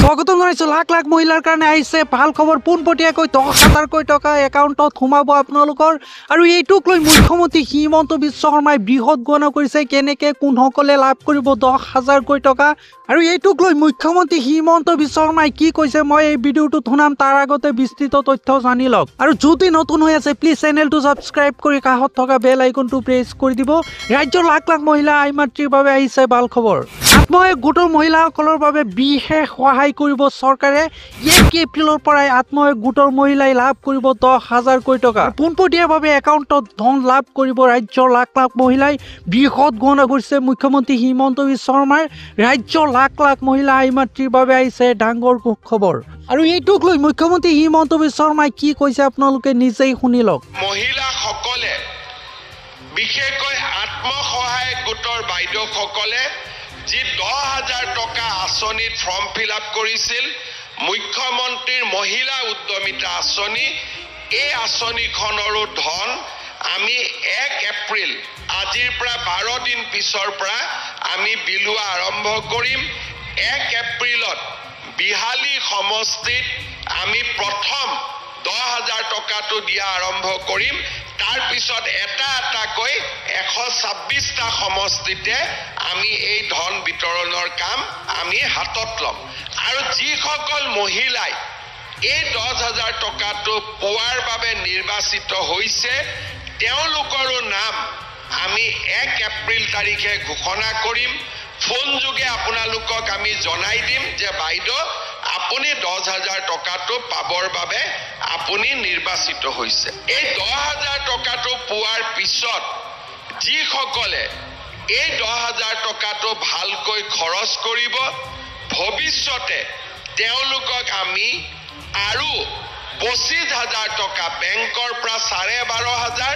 স্বাগতম জানাইছো। লাখ লাখ মহিলাৰ কাৰণে আহিছে ভাল খবৰ। পোনপটীয়াকৈ 10,000 টকা একাউণ্টত সোমাব আপোনালোকৰ। আৰু এইটোক লৈ মুখ্যমন্ত্ৰী হিমন্ত বিশ্ব শৰ্মাই বৃহৎ ঘোষণা কৰিছে কেনেকৈ কোনসকলে লাভ কৰিব 10,000 টকা। আৰু এইটোক লৈ মুখ্যমন্ত্ৰী হিমন্ত বিশ্ব শৰ্মাই কি কৈছে মই এই ভিডিঅ'টোত শুনাম। তাৰ আগতে বিস্তৃত তথ্য জানি লওক। আৰু যদি নতুন হৈ আছে প্লিজ চেনেলটো ছাবস্ক্ৰাইব কৰি কাষত থকা বেল আইকনটো প্ৰেছ কৰি দিব। ৰাজ্যৰ লাখ লাখ মহিলা আই মাতৃৰ বাবে আহিছে ভাল খবৰ। আত্মসহায়ক গোটৰ মহিলাসকলৰ বাবে বিশেষ সহায় কৰিব চৰকাৰে। 1 এপ্ৰিলৰ পৰাই আত্মসহায়ক গোটৰ মহিলাই লাভ কৰিব 10,000 টকা। পোনপটীয়াভাৱে একাউণ্টত ধন লাভ কৰিব ৰাজ্যৰ লাখ লাখ মহিলাই। বৃহৎ ঘোষণা কৰিছে মুখ্যমন্ত্ৰী হিমন্ত বিশ্ব শৰ্মাই। ৰাজ্যৰ লাখ লাখ মহিলা আই মাতৃৰ বাবে আহিছে ডাঙৰ খবৰ। আৰু এইটোক লৈ মুখ্যমন্ত্ৰী হিমন্ত বিশ্ব শৰ্মাই কি কৈছে আপোনালোকে নিজেই শুনি লওক। মহিলাসকলে বিশেষকৈ আত্মসহায়ক গোটৰ বাইদেউসকলে যি 10,000 টকা আঁচনিত ফৰ্ম ফিল আপ কৰিছিল, মুখ্যমন্ত্ৰীৰ মহিলা উদ্যমিতা আঁচনি, এই আঁচনিখনৰো ধন আমি 1 এপ্ৰিল আজিৰ পৰা 12 দিন পিছৰ পৰা আমি বিলোৱা আৰম্ভ কৰিম। 1 এপ্ৰিলত বিহালী সমষ্টিত আমি প্ৰথম 10,000 টকাটো দিয়া আৰম্ভ কৰিম। তাৰ পিছত এটা এটাকৈ 126টা সমষ্টিতে আমি এই ধন বিতৰণৰ কাম আমি হাতত ল'ম। আৰু যিসকল মহিলাই এই 10,000 টকাটো পোৱাৰ বাবে নিৰ্বাচিত হৈছে তেওঁলোকৰো নাম আমি 1 এপ্ৰিল তাৰিখে ঘোষণা কৰিম। ফোন যোগে আপোনালোকক আমি জনাই দিম যে বাইদেউ আপুনি 10,000 টকাটো পাবৰ বাবে আপুনি নিৰ্বাচিত হৈছে। এই 10,000 টকাটো পোৱাৰ পিছত যিসকলে এই 10,000 টকাটো ভালকৈ খৰচ কৰিব, ভৱিষ্যতে তেওঁলোকক আমি আৰু 25,000 টকা বেংকৰ পৰা 12,500,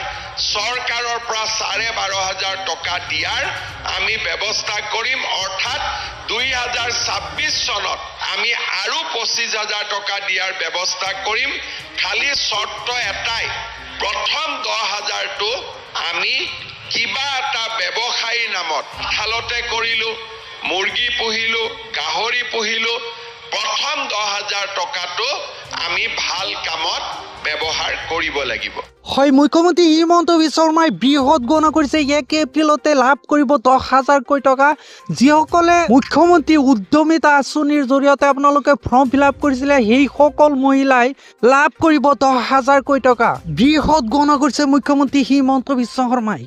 চৰকাৰৰ পৰা 12,500 টকা দিয়াৰ আমি ব্যৱস্থা কৰিম। অৰ্থাৎ 2026 চনত আমি আৰু 25,000 টকা দিয়াৰ ব্যৱস্থা কৰিম। খালি চৰ্ত এটাই, প্ৰথম 10,000টো আমি কিবা এটা ব্যৱসায়ীৰ নামত থালতে কৰিলোঁ, মুৰ্গী পুহিলোঁ, গাহৰি পুহিলোঁ, প্ৰথম 10,000 টকাটো আমি ভাল কামত ব্যৱহাৰ কৰিব লাগিব। হয়, মুখ্যমন্ত্ৰী হিমন্ত বিশ্ব শৰ্মাই বৃহৎ ঘোষণা কৰিছে 1 এপ্ৰিলতে লাভ কৰিব 10,000 টকা। যিসকলে মুখ্যমন্ত্ৰী উদ্যমিতা আঁচনিৰ জৰিয়তে আপোনালোকে ফৰ্ম ফিল আপ কৰিছিলে সেইসকল মহিলাই লাভ কৰিব 10,000 টকা। বৃহৎ ঘোষণা কৰিছে মুখ্যমন্ত্ৰী হিমন্ত বিশ্ব শৰ্মাই।